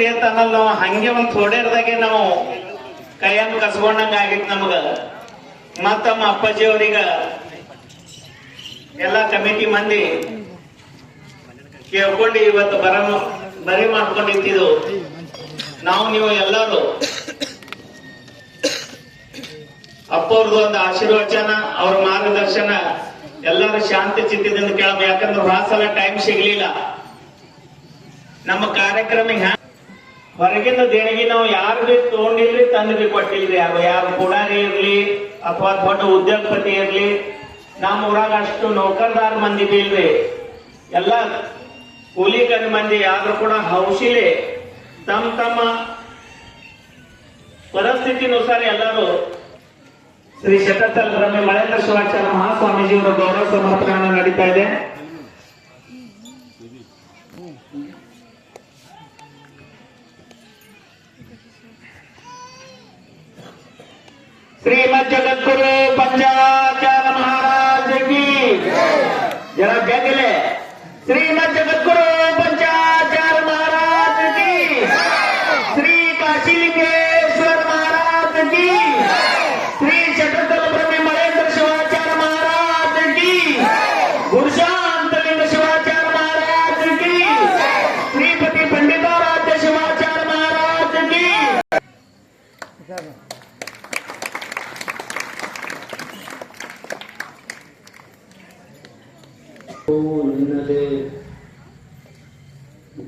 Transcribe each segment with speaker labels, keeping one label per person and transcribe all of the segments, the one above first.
Speaker 1: ಕೊಡ್ತೀರಿ ಅಂತ ಅನ್ನೋದು ನಾವು ಹಂಗೆ ಒಂದು ಥೋಡೆರ್ದಾಗೆ ನಾವು ಕೈಯನ್ನು ಕಸ್ಕೊಂಡಂಗ ಆಗಿತ್ತು ನಮಗ. ಮತ್ತಮ್ಮ ಅಪ್ಪಾಜಿ ಅವ್ರೀಗ ಎಲ್ಲ ಕಮಿಟಿ ಮಂದಿ ಕೇಳ್ಕೊಂಡು ಇವತ್ತು ಬರಿ ಮಾಡ್ಕೊಂಡಿದ್ದು ನಾವು ನೀವು ಎಲ್ಲರೂ ಅಪ್ಪವ್ರದ್ದು ಒಂದು ಆಶೀರ್ವಚನ ಅವ್ರ ಮಾರ್ಗದರ್ಶನ ಎಲ್ಲರೂ ಶಾಂತಿ ಚಿತ್ತದಿಂದ ಕೇಳಬೇಕು. ಯಾಕಂದ್ರೆ ಭಾಳ ಟೈಮ್ ಸಿಗ್ಲಿಲ್ಲ. ನಮ್ಮ ಕಾರ್ಯಕ್ರಮ ಹೊರಗಿನ ದೇಣಿಗೆ ನಾವು ಯಾರು ಬಿ ತಗೊಂಡಿರ್ಲಿ ತಂದು ಬಿ ಕೊಟ್ಟಿಲ್ರಿ. ಯಾರು ಪುಡಾರಿ ಇರ್ಲಿ ಅಥವಾ ದೊಡ್ಡ ಉದ್ಯೋಗಪತಿ ಇರ್ಲಿ, ನಮ್ಮ ಊರಾಗ ಅಷ್ಟು ನೌಕರದಾರ ಮಂದಿ ಬಿ ಇಲ್ರಿ. ಎಲ್ಲ ಕೂಲಿಕರ ಮಂದಿ ಯಾರು ಕೂಡ ಹೌಸಿಲೆ ತಮ್ಮ ತಮ್ಮ ಪರಿಸ್ಥಿತಿನುಸಾರ ಎಲ್ಲರೂ ಶ್ರೀ ಶಟಸ್ಥಲ ಬ್ರಹ್ಮೆ ಮಳೇಂದ್ರ ಶಿವಾಚಾರ್ಯ ಮಹಾಸ್ವಾಮೀಜಿಯವರ ಗೌರವ ಸಮರ್ಪಣೆ ನಡೀತಾ ಇದೆ. ಶ್ರೀಮದ್ ಜಗದ್ಗುರು पंचाचार्य महाराज की जरा जगले श्रीमद जगद्गुरु पंचाचार्य महाराज की, श्री काशीलिंगेश्वर महाराज की, श्री शटस्थल ब्रह्मे मळेंद्र शिवाचार्य महाराज की, गुरुशांतलिंग शिवाचार्य महाराज की, श्रीपति पंडिताराध्य शिवाचार्य महाराज की.
Speaker 2: ನಿನ್ನದೇ,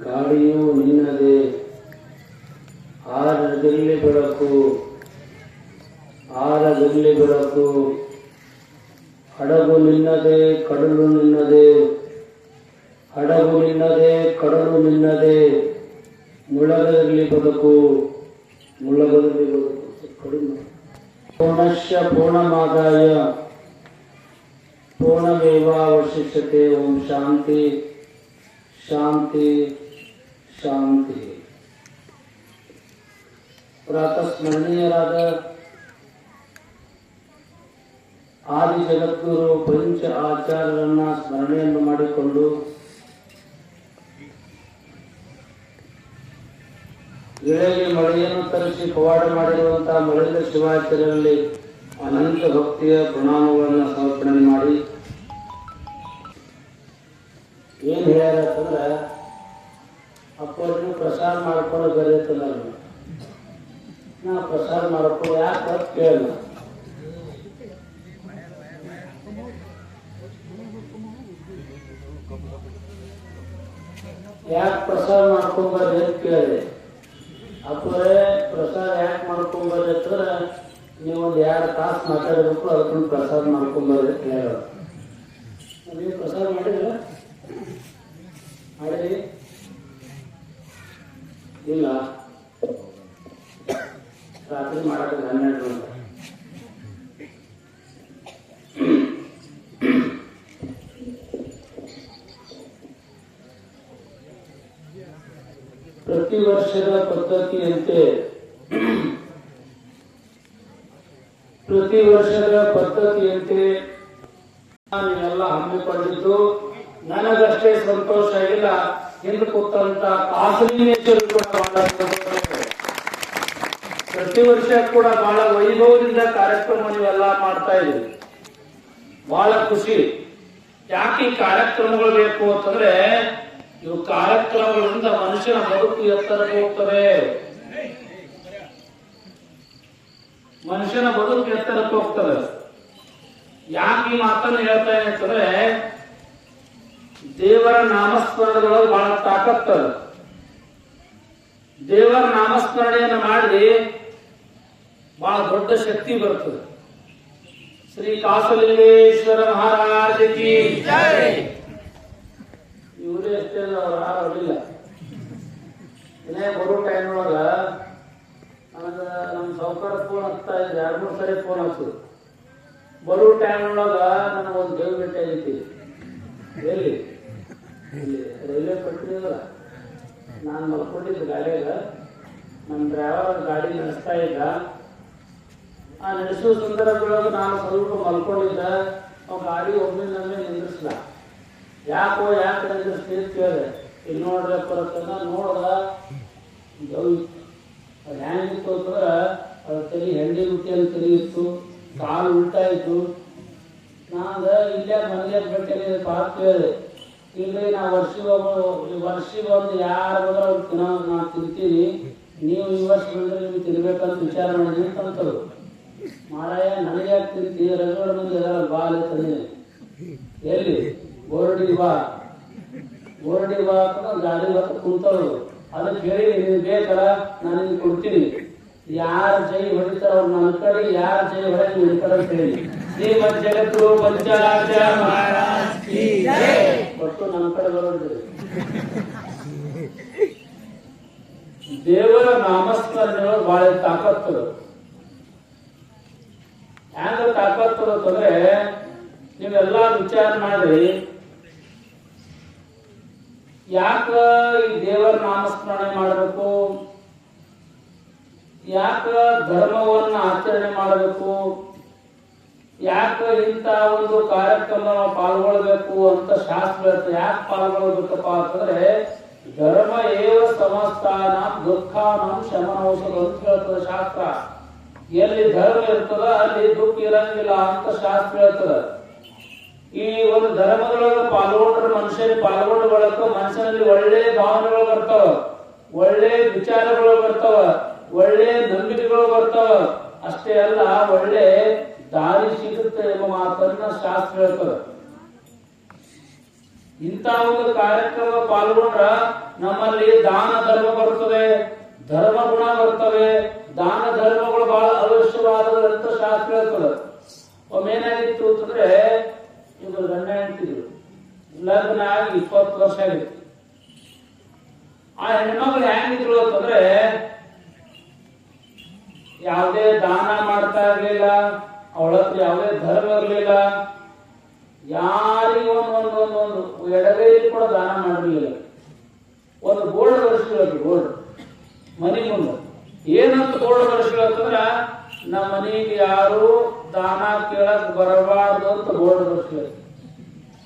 Speaker 2: ಗಾಳಿಯೂ ನಿನ್ನದೇ, ಆರದಲ್ಲಿ ಬೆಳಕು, ಆರದಲ್ಲಿ ಬೆಳಕು, ಹಡಗು ನಿನ್ನದೇ, ಕಡಲು ನಿನ್ನದೇ, ಹಡಗು ನಿನ್ನದೇ, ಕಡಲು ನಿನ್ನದೇ, ಮುಳಗದಲ್ಲಿ ಬದುಕು, ಮುಳಗದಲ್ಲಿ ಬದುಕು ಕಡಿಮೆ. ಪೂರ್ಣಶ್ಯ ಪೂರ್ಣಮಾದಾಯ पूर्णमेवावशिष्यते. ओम शांति शांति शांति. प्रातः स्मरणीयराದ ಆದಿ ಜಗದ್ಗುರು ಪಂಚ ಆಚಾರ್ಯರನ್ನ ಸ್ಮರಣೆಯನ್ನು ಮಾಡಿಕೊಂಡು ಗಿಳೆಗೆ ಮಳೆಯನ್ನು ತರಿಸಿ ಪವಾಡ ಮಾಡಿರುವಂತಹ ಮಳೇಂದ್ರ ಶಿವಾಚಾರ್ಯರಲ್ಲಿ ಅನಂತ ಭಕ್ತಿಯ ಪ್ರಣಾಮಗಳನ್ನು ಸಮರ್ಪಣೆ ಮಾಡಿ ಏನ್ ಹೇಳ್ಯಾರಂದ್ರೆ, ಅಪ್ಪವ್ರನ್ನು ಪ್ರಸಾದ ಮಾಡ್ಕೊಂಡು ಬರೀತಲ್ಲ, ನಾ ಪ್ರಸಾದ ಮಾಡ್ಕೊಂಡು ಯಾಕೆ ಕೇಳ, ಯಾಕೆ ಪ್ರಸಾದ ಮಾಡ್ಕೊಂಬರ್ರಿ ಅಂತ ಕೇಳಿದೆ. ಅಪ್ಪರೇ ಪ್ರಸಾದ ಯಾಕೆ ಮಾಡ್ಕೊಂಬರ್ರಿ ಅಂತಂದ್ರೆ ನೀವು ಒಂದು 2 ತಾಸು ಮಾತಾಡಬೇಕು, ಅದಕ್ಕೊಂದು ಪ್ರಸಾದ ಮಾಡ್ಕೊಂಬರ್ರಿ ಅಂತ ಹೇಳೋದು. ನೀವು ಪ್ರಸಾದ ಮಾಡಿದ್ರ ಮಾಡಿರಿ ಇಲ್ಲ, ರಾತ್ರಿ ಮಾಡಕ್ಕೆ 12 ಗಂಟೆ. ಪ್ರತಿ ವರ್ಷದ ಪದ್ಧತಿಯಂತೆ ನೀವೆಲ್ಲ ಹಮ್ಮಿಕೊಂಡಿದ್ದು ನನಗಷ್ಟೇ ಸಂತೋಷ ಆಗಿಲ್ಲ, ಹಿಂದೆ ಕೂತಂತ ಕಾಸಲಿಂಗೇಶ್ವರರು ಕೂಡ ಬಹಳ ಪ್ರತಿ ವರ್ಷ ಕೂಡ ಬಹಳ ವೈಭವದಿಂದ ಕಾರ್ಯಕ್ರಮ ನೀವೆಲ್ಲ ಮಾಡ್ತಾ ಇದ್ರಿ. ಬಹಳ ಖುಷಿ. ಯಾಕೆ ಈ ಕಾರ್ಯಕ್ರಮಗಳು ಬೇಕು ಅಂತಂದ್ರೆ, ಇವು ಕಾರ್ಯಕ್ರಮಗಳಿಂದ ಮನುಷ್ಯನ ಬದುಕು ಎತ್ತರಕ್ಕೆ ಹೋಗ್ತವೆ. ಮನುಷ್ಯನ ಬದುಕು ಎತ್ತರಕ್ಕೆ ಹೋಗ್ತದೆ. ಯಾಕೆ ಈ ಮಾತನ್ನು ಹೇಳ್ತಾ ಅಂತಂದ್ರೆ, ದೇವರ ನಾಮಸ್ಮರಣೆದೊಳಗೆ ಬಹಳ ತಾಕತ್ತದ. ದೇವರ ನಾಮಸ್ಮರಣೆಯನ್ನು ಮಾಡಿ ಬಹಳ ದೊಡ್ಡ ಶಕ್ತಿ ಬರ್ತದೆ. ಶ್ರೀ ಕಾಸಲಿಂಗೇಶ್ವರ ಮಹಾರಾಜ ಕಿ ಜೈ. ಇವರೇ ಅಷ್ಟೇ ಯಾರಿಲ್ಲ. ಇನ್ನೇ ಬರೋ ಟೈಮ್ ಒಳಗ ನನಗೆ ನಮ್ಮ ಸಾವುಕಾರ ಫೋನ್ ಹಚ್ತಾ ಇದ್ರೆ 2-3 ಸರಿ ಫೋನ್ ಹಚ್ಚೋದು. ಬರೋ ಟೈಮ್ ಒಳಗ ನನಗೆ ಒಂದು ದೇವ್ ಭೇಟಿ ಆಗೈತಿ. ಎಲ್ಲಿ ಇಲ್ಲಿ ರೈಲ್ವೆ ಪಟ್ಟಿ ಅಲ್ಲ, ನಾನು ಮಲ್ಕೊಂಡಿದ್ದೆ ಗಾಡಿಯಾಗ. ನಮ್ಮ ಡ್ರೈವರ್ ಗಾಡಿ ನಡೆಸ್ತಾ ಇದ್ದ. ಆ ನಡೆಸುವ ಸಂದರ್ಭದೊಳಗೆ ನಾನು ಸ್ವಲ್ಪ ಮಲ್ಕೊಂಡಿದ್ದ. ಅವ್ ಗಾಡಿ ಒಮ್ಮೆ ನಿಂದಿಸ್ಲ. ಯಾಕೆ ನಿಂದಿಸ್ತಿ ಅಂತ ಕೇಳಿದೆ. ಇಲ್ಲಿ ನೋಡ್ರಪ್ಪ ನೋಡ್ದ ಆಯ್ತು. ನಾನು ಇಲ್ಲೇ ಮನೆಗೆ ಬಿಟ್ಟೆ ಪಾತ್ ಹೇಳಿದೆ, ಇಲ್ರಿ ನಾ ವರ್ಷಿಗೊಂದು ಯಾರು ಬಂದ್ರೆ ನಾನು ತಿಂತೀನಿ, ನೀವು ಈ ವರ್ಷ ಬಂದ್ರೆ ನೀವು ತಿನ್ಬೇಕಂತ ವಿಚಾರ ಮಾಡಿದ್ವಿ ಅಂತಂತರು. ಮಾರಾಯ ನನಗೆ ಯಾಕೆ ತಿಂತಿ, ರಗಡ ಮಂದಿ ಅದರ ಬಾಲ್ ತಂದೆ ಎಲ್ಲಿ ಬೋರ್ಡಿ ಬಾ ಅಂತ ಗಾಡಿ ಹೊತ್ತು ಕುಂತರು. ಅದಕ್ಕೆ ಹೇಳಿ ನೀವು ಬೇಕಲ್ಲ ನಾನು ನಿಮ್ಗೆ ಕೊಡ್ತೀನಿ, ಯಾರ ಜೈ ಹೊಡಿತಾರ ಅವ್ರು ನನ್ನ ಕಡೆ, ಯಾರ ಜೈ ಹೊಡೆದು ನಿನ್ನ ಕಡೆ ಅಂತ ಹೇಳಿ ಶ್ರೀಮದ್ ಜಗತ್ತು ಪಂಚಾಚಾರ್ಯ ಮಹಾರಾಜ್ ಒಟ್ಟು ನನ್ನ ಕಡೆ ಬರೋದ್ರಿ. ದೇವರ ನಾಮಸ್ಮರಣೆಗಳು ಬಹಳ ತಾಕತ್ತು. ಹ್ಯಾಂಗ ತಾಕತ್ತು ಅಂತಂದ್ರೆ ನೀವೆಲ್ಲ ವಿಚಾರ ಮಾಡ್ರಿ, ಯಾಕ ಈ ದೇವರ ನಾಮಸ್ಮರಣೆ ಮಾಡಬೇಕು, ಯಾಕ ಧರ್ಮವನ್ನ ಆಚರಣೆ ಮಾಡಬೇಕು, ಯಾಕ ಇಂಥ ಒಂದು ಕಾರ್ಯಕ್ರಮ ಪಾಲ್ಗೊಳ್ಬೇಕು ಅಂತ ಶಾಸ್ತ್ರ ಹೇಳ್ತದೆ. ಯಾಕೆ ಪಾಲ್ಗೊಳ್ಬೇಕಪ್ಪ ಅಂತಂದ್ರೆ ಧರ್ಮ ಏವ ಸಮಸ್ತಾನ ದುಃಖಾನಂ ಶಮನೌಷಧ ಅಂತ ಹೇಳ್ತದೆ ಶಾಸ್ತ್ರ. ಎಲ್ಲಿ ಧರ್ಮ ಇರ್ತದ ಅಲ್ಲಿ ದುಃಖ ಇರಂಗಿಲ್ಲ ಅಂತ ಶಾಸ್ತ್ರ ಹೇಳ್ತದ. ಈ ಒಂದು ಧರ್ಮದೊಳಗೆ ಪಾಲ್ಗೊಂಡ್ರೆ ಮನುಷ್ಯನಿಗೆ ಪಾಲ್ಗೊಂಡ ಬಳಕ ಮನುಷ್ಯನಲ್ಲಿ ಒಳ್ಳೆ ಭಾವನೆಗಳು ಬರ್ತಾವ, ಒಳ್ಳೆ ವಿಚಾರಗಳು ಬರ್ತಾವ, ಒಳ್ಳೆ ನಂಬಿಕೆಗಳು ಬರ್ತಾವ. ಅಷ್ಟೇ ಅಲ್ಲ, ಒಳ್ಳೆ ದಾರಿ ಸಿಗುತ್ತೆ ಎಂಬ ಮಾತನ್ನ ಶಾಸ್ತ್ರ ಹೇಳ್ತದೆ. ಇಂಥ ಒಂದು ಕಾರ್ಯಕ್ರಮ ಪಾಲ್ಗೊಂಡ್ರ ನಮ್ಮಲ್ಲಿ ದಾನ ಧರ್ಮ ಬರ್ತದೆ, ಧರ್ಮ ಗುಣ ಬರ್ತವೆ. ದಾನ ಧರ್ಮಗಳು ಬಹಳ ಅವಶ್ಯವಾದಂತ ಶಾಸ್ತ್ರ ಹೇಳ್ತದೆ. ಒಮ್ಮೇನಾಗಿತ್ತು ಅಂತಂದ್ರೆ ಇವರು ಗಂಡ ಹೆಂಡ್ತಿದ್ರು, ಲಗ್ನ ಆಗಿ 20 ವರ್ಷ ಆಗಿತ್ತು. ಆ ಹೆಣ್ಮಕ್ಳು ಹೆಂಗಿದ್ರು ಅಂತಂದ್ರೆ ಯಾವುದೇ ದಾನ ಮಾಡ್ತಾ ಇರ್ಲಿಲ್ಲ, ಅವಳ ಹತ್ರ ಯಾವುದೇ ಧರ್ಮ ಇರ್ಲಿಲ್ಲ, ಯಾರಿಗೂ ಒಂದು ಎಡಗೈಲಿ ಕೂಡ ದಾನ ಮಾಡಿರ್ಲಿಲ್ಲ. ಒಂದು ಬೋರ್ಡ್ ಬರ್ಸ್ಕೊಳ್ಳೋದು, ಬೋರ್ಡ್ ಮನೆ ಮುಂದೆ ಏನಂತ ಬೋರ್ಡ್ ಬರ್ಸ್ಕೊಳ್ಳೋದಂದ್ರ ನಮ್ಮ ಮನೆಗೆ ಯಾರು ದಾನ ಕೇಳಕ್ ಬರಬಾರ್ದು ಅಂತ ಬೋರ್ಡ್ ಬರ್ಸ್ಕೊಳ್ಳೋದು.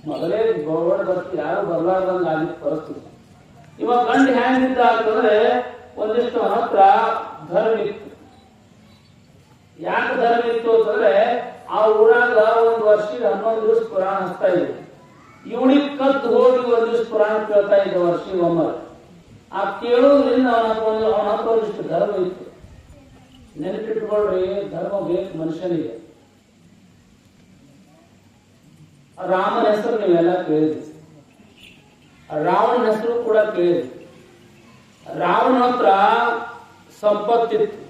Speaker 2: ಮೊದಲೇ ಬೋರ್ಡ್ ಬರ್ಸಿ ಯಾರು ಬರ್ಲಾರ್ದಂಗ ಆಗಿದ್ದ ಪರಿಸ್ಥಿತಿ. ಇವಾಗ ಗಂಡು ಹೆಂಗಿದ್ದ ಅಂತಂದ್ರೆ ಒಂದಿಷ್ಟು ಹತ್ರ ಧರ್ಮ ಇತ್ತು. ಯಾಕೆ ಧರ್ಮ ಇತ್ತು ಅಂತಂದ್ರೆ ಆ ಊರಾಗ ಒಂದು ವರ್ಷಕ್ಕೆ 11 ದಿವಸ ಪುರಾಣ ಹಚ್ತಾ ಇದ್ರು. ಇವಳಿಗೆ ಕತ್ತು ಹೋಗಿ 1 ದಿವಸ ಪುರಾಣ ಕೇಳ್ತಾ ಇದ್ದ ವರ್ಷಕ್ಕೆ ಒಮ್ಮೆ. ಆ ಕೇಳೋದ್ರಿಂದ ಅವನ ಹತ್ರ ಒಂದಿಷ್ಟು ಧರ್ಮ ಇತ್ತು. ನೆನಪಿಟ್ಕೊಳ್ರಿ, ಧರ್ಮ ಬೇಕು ಮನುಷ್ಯನಿಗೆ. ರಾಮನ ಹೆಸರು ನೀವೆಲ್ಲ ಕೇಳಿದ್ರಿ, ರಾವಣನ ಹೆಸರು ಕೂಡ ಕೇಳಿದ್ರಿ. ರಾವಣ ಹತ್ರ ಸಂಪತ್ತಿತ್ತು,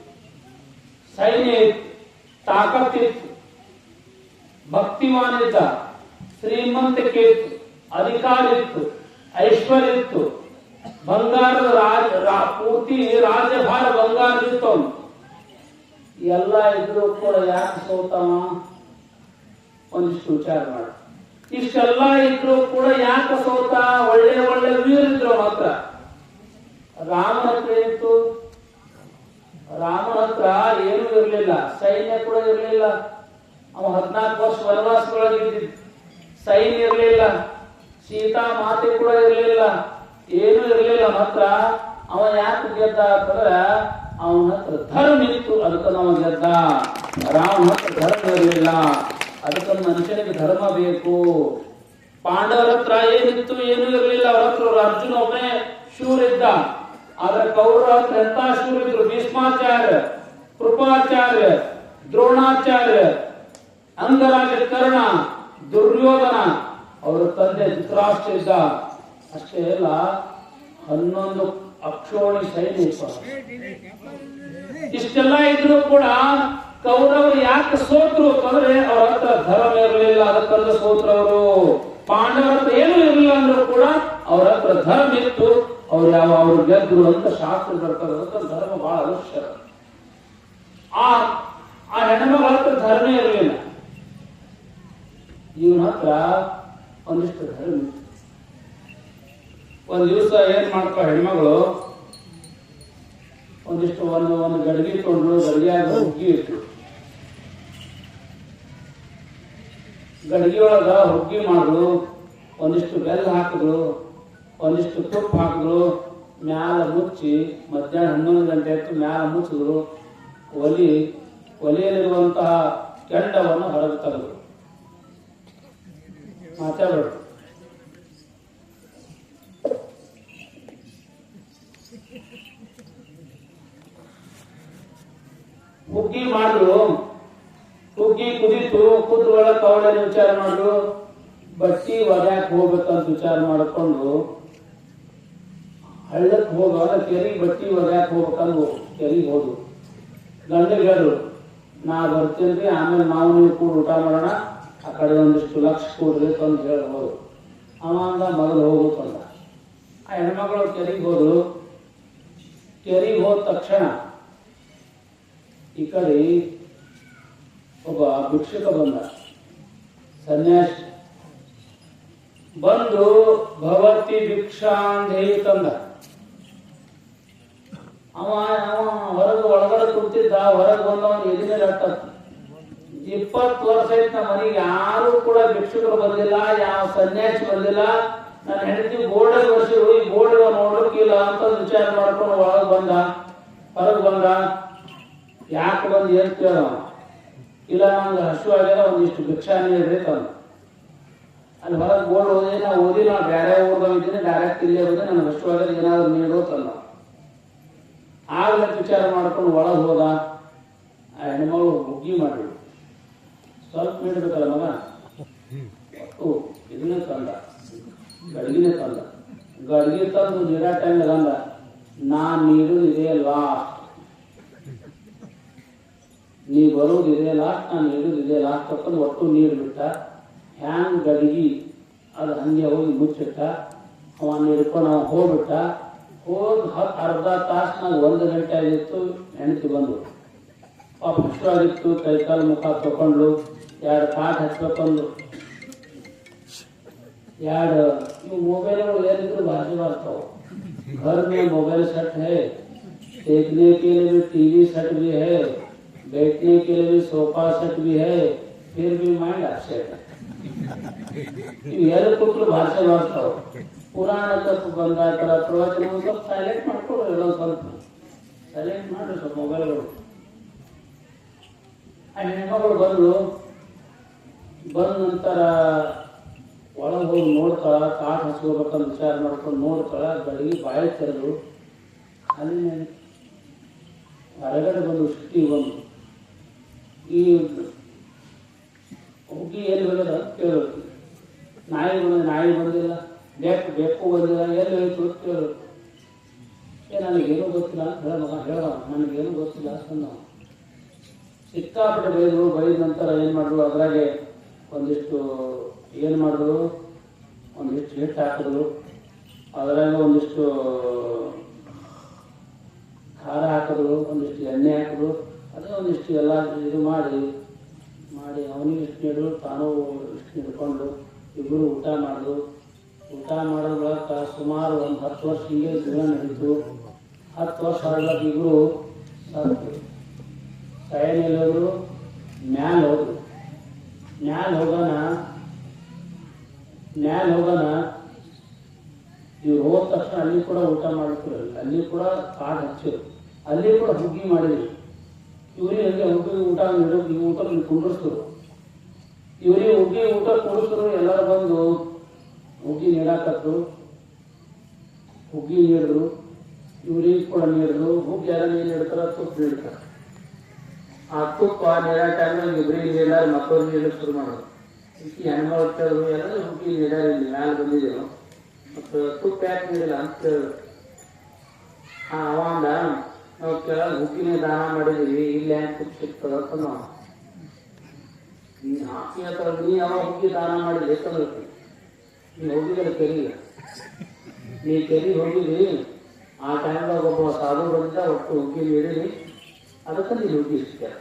Speaker 2: ಸೈನ್ಯ ಇತ್ತು, ತಾಕತ್ತಿತ್ತು, ಭಕ್ತಿಮಾನ್ ಇದ್ದ, ಶ್ರೀಮಂತಿಕೆ ಇತ್ತು, ಅಧಿಕಾರ ಇತ್ತು, ಐಶ್ವರ್ಯ ಇತ್ತು, ಬಂಗಾರದ ಪೂರ್ತಿ ರಾಜ್ಯಭಾರ ಬಂಗಾರದಿತ್ತು. ಅವನು ಎಲ್ಲ ಇದ್ರು ಕೂಡ ಯಾಕೆ ಸೋತವ? ಒಂದಿಷ್ಟು ವಿಚಾರ ಮಾಡಿ. ಇಷ್ಟೆಲ್ಲ ಇದ್ರು ಕೂಡ ಯಾಕೆ ಸೋತ? ಒಳ್ಳೆ ಒಳ್ಳೆ ವೀರಿದ್ರು ಮಾತ್ರ. ರಾಮನ ಹತ್ರ ಏನಿತ್ತು? ರಾಮನ ಹತ್ರ ಏನೂ ಇರಲಿಲ್ಲ, ಸೈನ್ಯ ಕೂಡ ಇರಲಿಲ್ಲ. ಅವ 14 ವರ್ಷ ವನವಾಸದೊಳಗಿದ್ದ, ಸೈನ್ಯ ಇರಲಿಲ್ಲ, ಸೀತಾ ಮಾತೆ ಕೂಡ ಇರಲಿಲ್ಲ, ಏನೂ ಇರಲಿಲ್ಲ. ಮಾತ್ರ ಅವ ಯಾಕೆ ಗೆದ್ದ ಅಂತಂದ್ರೆ ಅವನ ಹತ್ರ ಧರ್ಮ ಇತ್ತು, ಅದಕ್ಕೆ ನಾವು ಗೆದ್ದ. ರಾಮನ ಹತ್ರ ಧರ್ಮ ಇರಲಿಲ್ಲ, ಅದಕ್ಕೆ ಮನುಷ್ಯನಿಗೆ ಧರ್ಮ ಬೇಕು. ಪಾಂಡವರ ಹತ್ರ ಏನಿತ್ತು? ಏನೂ ಇರಲಿಲ್ಲ. ಅವ್ರ ಹತ್ರ ಅರ್ಜುನ ಒಬ್ಬನೇ ಶೂರ ಇದ್ದ. ಆದ್ರೆ ಕೌರವರ ಹತ್ರ ಎಂತ ಶೂರ ಇದ್ರು? ಭೀಷ್ಮಾಚಾರ್ಯ, ಕೃಪಾಚಾರ್ಯ, ದ್ರೋಣಾಚಾರ್ಯ, ಅಂಗರಾಜ, ಕರ್ಣ, ದುರ್ಯೋಧನ, ಅವರ ತಂದೆ ಧೃತರಾಷ್ಟ್ರ ಇದ್ದ. ಅಷ್ಟೇ ಅಲ್ಲ, 11 ಅಕ್ಷೋಣಿ ಸೈನ್ಯ. ಇಷ್ಟೆಲ್ಲ ಇದ್ರು ಕೂಡ ಕೌರವರು ಯಾಕೆ ಸೋತ್ರು ಅಂತಂದ್ರೆ ಅವ್ರ ಹತ್ರ ಧರ್ಮ ಇರಲಿಲ್ಲ, ಅದಕ್ಕಂದ್ರೆ ಸೋತ್ರವರು. ಪಾಂಡವರ ಹತ್ರ ಏನೂ ಇರಲಿಲ್ಲ ಅಂದ್ರೂ ಕೂಡ ಅವ್ರ ಹತ್ರ ಧರ್ಮ ಇತ್ತು, ಅವ್ರು ಗೆದ್ರು ಅಂತ ಶಾಸ್ತ್ರ ಬರ್ತದೆ. ಅದಕ್ಕೆ ಧರ್ಮ ಬಹಳ ಅವಶ್ಯಕ. ಆ ಹೆಣ್ಮಗಳ ಹತ್ರ ಧರ್ಮ ಇರಲಿಲ್ಲ, ಇವನ ಹತ್ರ ಒಂದಿಷ್ಟು ಧರ್ಮ ಇತ್ತು. ಒಂದ್ ದಿವಸ ಏನ್ ಮಾಡ್ತಾವ ಹೆಣ್ಮಗಳು, ಒಂದಿಷ್ಟು ಒಂದು ಗಡಿಗೆ ತೊಗೊಂಡ್ರು, ಗಡಿಗೆಯಾಗ ಹುಗ್ಗಿ ಇಟ್ರು. ಗಡಿಗೆಯೊಳಗ ಹುಗ್ಗಿ ಮಾಡಿದ್ರು, ಒಂದಿಷ್ಟು ಬೆಲ್ಲ ಹಾಕಿದ್ರು, ಒಂದಿಷ್ಟು ತುಪ್ಪ ಹಾಕಿದ್ರು, ಮ್ಯಾಲ ಮುಚ್ಚಿ ಮಧ್ಯಾಹ್ನ 11 ಗಂಟೆ ಆಯ್ತು, ಮ್ಯಾಲ ಮುಚ್ಚಿದ್ರು. ಒಲೆಯಲ್ಲಿರುವಂತಹ ಕೆಂಡವನ್ನು ಹೊರಗೆ ತೆಗೆದು ಮಾತಾಡೋದು. ಹುಗ್ಗಿ ಮಾಡು, ಹುಗ್ಗಿ ಕುದಿತು, ಕುದ್ರೊಳ ಕವಳಲ್ಲಿ ವಿಚಾರ ಮಾಡು, ಬಟ್ಟಿ ಒಗ್ಯಾಕ್ ಹೋಗ್ಬೇಕಂತ ವಿಚಾರ ಮಾಡಿಕೊಂಡು ಹಳ್ಳಕ್ಕೆ ಹೋಗುವಾಗ ಕೆರಿಗೆ ಬಟ್ಟಿ ಒಗ್ಯಾಕ್ ಹೋಗ್ಬೇಕಂದು ಕೆರಿಗೆ ಹೋದು. ಗಂಡಿಗೆ ಹೇಳು, ನಾ ಬರ್ತೀನಿ, ಆಮೇಲೆ ನಾವು ನೀವು ಕೂಡ ಊಟ ಮಾಡೋಣ, ಆ ಕಡೆ ಒಂದಿಷ್ಟು ಲಕ್ಷ ಕೊಡ್ರಿ ಅಂತ ಹೇಳ್ಬೋದು. ಅವಂಗ ಮೊದಲು ಹೋಗುತ್ತಂದ. ಆ ಹೆಣ್ಮಗಳು ಕೆರಿಗೆ ಹೋದ್ರು. ಕೆರಿಗೆ ಹೋದ ತಕ್ಷಣ ಈ ಕಡೆ ಒಬ್ಬ ಭಿಕ್ಷುಕ ಬಂದ, ಸನ್ಯಾಸಿ ಬಂದು ಭವತಿ ಭಿಕ್ಷಾಂದೇಹಿ ತಂದ. ಅವ ಹೊರಗೆ ಒಳಗಡೆ ಕುಂತಿದ್ದ, ಹೊರಗೆ ಬಂದವನು ಎದಿನ ರಟ್ಟ. 20 ವರ್ಷ ಆಯ್ತು ನಮ್ಮ ಮನೆಗೆ ಯಾರು ಕೂಡ ಭಿಕ್ಷುಕರು ಬಂದಿಲ್ಲ, ಯಾವ ಸನ್ಯಾಸಿ ಬಂದಿಲ್ಲ. ನನ್ನ ಹೆಂಡತಿ ಬೋರ್ಡಿಗೆ ವರ್ಷರು, ಈ ಬೋರ್ಡ್ ನೋಡ್ಲಿಕ್ಕಿಲ್ಲ ಅಂತ ವಿಚಾರ ಮಾಡ್ಕೊಂಡು ಒಳಗೆ ಬಂದ. ಹೊರಗೆ ಬಂದ, ಯಾಕೆ ಬಂದು ಏನ್ ಕೇಳ, ಇಲ್ಲ ನಂಗೆ ಹಸು ಆಗ್ಯದ, ಒಂದಿಷ್ಟು ಭಿಕ್ಷಾ ನೀಡ್ರಿ ತಂದ. ಅಲ್ಲಿ ಹೊರಗೆ ಬೋರ್ಡ್ ಓದಿ, ನಾ ಓದಿಲ್ಲ, ಬೇರೆ ಊರ್ದಾಗ ಇದ್ದೀನಿ, ಡೈರೆಕ್ಟ್ ಇಲ್ಲೇ ಹೋದ್ರೆ ನನಗೆ ಹಸು ಆಗ್ಯದ, ಏನಾದ್ರು ನೀಡೋ ತಂದ. ಆಗ್ಲೇ ವಿಚಾರ ಮಾಡ್ಕೊಂಡು ಒಳಗೆ ಹೋದ. ಆ ಹೆಣ್ಮಗಳು ಹುಗ್ಗಿ ಮಾಡಿ ಸ್ವಲ್ಪ ನೀಡಬೇಕಲ್ಲ ಮಗ, ಇದನ್ನೇ ತಂದ, ಗಡಿಗೆನೇ ತಂದ. ಗಡಿಗೆ ತಂದು ನೀರಾ ಟೈಮ್ ಅಂದ, ನಾನ್ ನೀಡುದು ಇದೇ ಲಾಸ್ಟ್, ನೀ ಬರೋದು ಇದೇ ಲಾಸ್ಟ್, ನಾನು ನೀಡುದು ಇದೇ ಲಾಸ್ಟ್ ತಕೊಂಡು ಒಟ್ಟು ನೀರು ಬಿಟ್ಟ. ಹ್ಯಾಂಗ್ ಗಡಿಗೆ ಅದು ಹಂಗೆ ಹೋಗಿ ಮುಚ್ಚಿಟ್ಟ. ಅವ ನೀಡ್ಕೊಂಡು ಅವ ಹೋಗ್ಬಿಟ್ಟ. ಹೋದ್ ಅರ್ಧ ತಾಸ್ನಾಗ 1 ಗಂಟೆ ಆಗಿತ್ತು. ಹೆಂಡತಿ ಬಂದು ಪಾಪ ಆಗಿತ್ತು, ಕೈಕಾಲು ಮುಖ ತಗೊಂಡು 2 ಪಾಠ ಹಚ್ಬೇಕಂದು. 2 ಇವು ಮೊಬೈಲ್ಗಳು ಏನಿದ್ರು ಭಾಷೆ ಬರ್ತಾವ. घर में मोबाइल सेट है, देखने के लिए भी टीवी सेट भी है, बैठने के लिए भी सोफा सेट भी है, फिर भी माइंड अपसेट है. ಎರಡು ಕೂತ್ರು ಭಾಷೆ ಬರ್ತಾವ. ಪುರಾಣ ತಪ್ಪು ಬಂದಾತರ ಪ್ರವಚನ ಸ್ವಲ್ಪ ಸೈಲೆಂಟ್ ಮಾಡ್ಕೊಡು, ಎಲ್ಲೋ ಸ್ವಲ್ಪ ಸೈಲೆಂಟ್ ಮಾಡ್ರಿ ಸ್ವಲ್ಪ ಮೊಬೈಲ್ಗಳು. ಆ ಹೆಣ್ಮಗಳು ಬಂದ ನಂತರ ಒಳಗೆ ಹೋಗಿ ನೋಡ್ತಾಳ, ಕಾಟ್ ಹಚ್ಕೋಬೇಕಂತ ವಿಚಾರ ಮಾಡ್ಕೊಂಡು ನೋಡ್ತಾಳ. ಬೆಳಗ್ಗೆ ಬಾಯಿ ತೆರೆದು ಅಲ್ಲಿ ಹೊರಗಡೆ ಬಂದು ಸಿಟಿ ಬಂದು ಈ ಹುಗ್ಗಿ ಎಲ್ಲಿ ಬಂದಿಲ್ಲ ಅಂತ ಕೇಳಬೇಕು. ನಾಯಿ ಬಂದಿಲ್ಲ, ಬೆಕ್ಕು ಬಂದಿಲ್ಲ, ಎಲ್ಲಿ ಹೋಯ್ತು ಅಂತ ಕೇಳಬೇಕು. ನನಗೇನು ಗೊತ್ತಿಲ್ಲ ಅಂತ ಹೇಳ ಮಗ, ಹೇಳ ನನಗೇನು ಗೊತ್ತಿಲ್ಲ ಅಂತ ನಾವು ಸಿಕ್ಕಾಪಟ್ಟೆ ಬೈದ್ರು. ಬೈದ ನಂತರ ಏನು ಮಾಡಿದ್ರು, ಅದ್ರಾಗೆ ಒಂದಿಷ್ಟು ಏನು ಮಾಡಿದ್ರು, ಒಂದಿಷ್ಟು ಹಿಟ್ಟು ಹಾಕಿದ್ರು, ಅದ್ರಾಗ ಒಂದಿಷ್ಟು ಖಾರ ಹಾಕಿದ್ರು, ಒಂದಿಷ್ಟು ಎಣ್ಣೆ ಹಾಕಿದ್ರು. ಅದೇ ಒಂದಿಷ್ಟು ಎಲ್ಲ ಇದು ಮಾಡಿ ಅವನಿಗೆ ಇಷ್ಟು ನೀಡಿದ್ರು, ತಾನು ಇಷ್ಟು ಹಿಡ್ಕೊಂಡು ಇಬ್ಬರು ಊಟ ಮಾಡಿದ್ರು. ಊಟ ಮಾಡೋ ಬಳಿಕ ಸುಮಾರು ಒಂದು 10 ವರ್ಷ ಹಿಂಗೆ ಜೀವನ ನಡೀತು. 10 ವರ್ಷ ಆದಾಗ ಇಬ್ಬರು ಸತ್ತು. ಸೈನಲ್ಲಿ ಹೋದ್ರು, ಮ್ಯಾಲ ಹೋದ್ರು. ಮ್ಯಾಲ ಹೋಗೋಣ ಇವ್ರು ಹೋದ ತಕ್ಷಣ ಅಲ್ಲಿ ಕೂಡ ಊಟ ಮಾಡ್ತಿರಲ್ಲ, ಅಲ್ಲಿ ಕೂಡ ಕಾಡು ಹಚ್ಚಿರು, ಅಲ್ಲಿ ಕೂಡ ಹುಗ್ಗಿ ಮಾಡಿದ್ರು. ಇವ್ರಿಗೆ ಹಂಗೆ ಹುಗ್ಗಿ ಊಟ ನೀಡೋದು, ಈ ಊಟ ಕುಂಡ್ರಿಸಿದ್ರು. ಇವ್ರಿಗೆ ಹುಗ್ಗಿ ಊಟ ಕುಡಿಸಿದ್ರು. ಎಲ್ಲರೂ ಬಂದು ಹುಗ್ಗಿ ನೀಡಾಕತ್ತು, ಹುಗ್ಗಿ ನೀಡಿದ್ರು. ಇವ್ರಿಗೆ ಕೂಡ ನೀಡಿದ್ರು. ಹುಗ್ಗಿ ಎಲ್ಲ ನೀರು ನೀಡ್ತಾರ, ತುಪ್ಪ ನೀಡ್ತಾರ. ಆ ತುಪ್ಪ ನೀಡೋ ಟೈಮ್ನಾಗ ಇಬ್ಬರಿಗೆ ನೀಡಾರ, ಮಕ್ಕಳಿಗೆ ನೀಡಕ್ಕೆ ಶುರು ಮಾಡೋದು. ಈ ಹೆಣ್ಮಗಳು ಕೇಳಿದ್ರು, ಎಲ್ಲ ಹುಗ್ಗಿ ನೀಡಾರ, ಇಲ್ಲಿ ಮ್ಯಾಲೆ ಬಂದಿದ್ದೇವೆ ಮತ್ತು ತುಪ್ಪ ಯಾಕೆ ನೀಡಿಲ್ಲ ಅಂತ ಕೇಳಿದ್ರು. ಅವಂದ ನಾವು ಕೇಳೋದು ಹುಗ್ಗಿನೇ ದಾನ ಮಾಡಿದೀವಿ, ಇಲ್ಲಿ ಹೆಂಗೆ ತುಪ್ಪ ಸಿಗ್ತದಂತ ನಾವು ಹಾಕಿ ಅಥವಾ ನೀ ಯಾವಾಗ ಹುಗ್ಗಿ ದಾನ ಮಾಡಿದ್ರೆ ತಂದಿರ್ತೀನಿ. ನೀನು ಹೋಗಿದ್ರೆ ಕೆರಿಗೆ, ನೀ ಕೆರಿಗೆ ಹೋಗಿದ್ರಿ, ಆ ಟೈಮ್ದಾಗ ಒಬ್ಬ ಸಾಧು ಬಂದ, ಒಟ್ಟು ಹುಗ್ಗಿ ನೀಡಿರಿ, ಅದಕ್ಕೆ ನೀನು ಹುಗ್ಗಿ ಸಿಗ್ತಾರೆ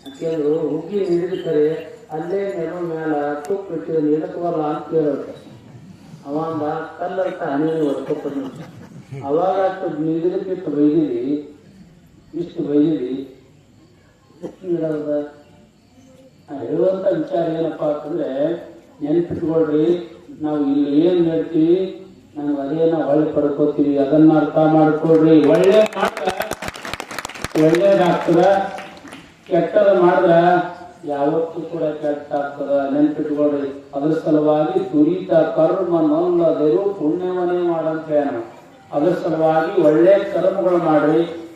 Speaker 2: ಅಂತ ಕೇಳಿದ್ರು. ಹುಗ್ಗಿ ನೀಡಿದ್ರೆ ಅಲ್ಲೇ ನೆರಳು ಮ್ಯಾಲ ತುಪ್ಪ ಇಟ್ಟಿದ್ರೆ ನೀಡಕ್ಕೆ ಬರಲ್ಲ ಅಂತ ಕೇಳೋದು. ಅವಂದ ಕಲ್ಲಂತ ಹನಿ ಹೊಡ್ಕೊತ ಅವಾಗ ನೀಡಲಿಕ್ಕೆ ಬೈದಿರಿ, ಇಷ್ಟು ಬೈದಿರಿ, ಎಷ್ಟು ನೀಡೋದ. ಹೇಳುವಂತ ವಿಚಾರ ಏನಪ್ಪಾ ಅಂತಂದ್ರೆ, ನೆನಪಿಟ್ಕೊಳ್ರಿ, ನಾವು ಇಲ್ಲಿ ಏನ್ ಹೇಳ್ತೀವಿ ನಮ್ಗೆ ಅದೇ ನಾವು ಹೊಳ್ಳಿ ಪಡ್ಕೋತೀವಿ, ಅದನ್ನ ಅರ್ಥ ಮಾಡ್ಕೊಳ್ರಿ. ಒಳ್ಳೇದಾಗ್ತದ, ಕೆಟ್ಟದ ಮಾಡಿದ್ರ ಯಾವತ್ತೂ ಕೂಡ ಕೆಟ್ಟಾಗ್ತದ, ನೆನ್ಪಿಟ್ಕೊಳ್ರಿ. ಅದ್ರ ಸಲುವಾಗಿ ದುರಿತ ಕರ್ಮ ನೊಲ್ಲದರು ಪುಣ್ಯವನ್ನೇ ಮಾಡಂತ ಹೇಳ. ಅದ್ರ ಸಲುವಾಗಿ ಒಳ್ಳೆ ಕರ್ಮಗಳು ಮಾಡ್ರಿ.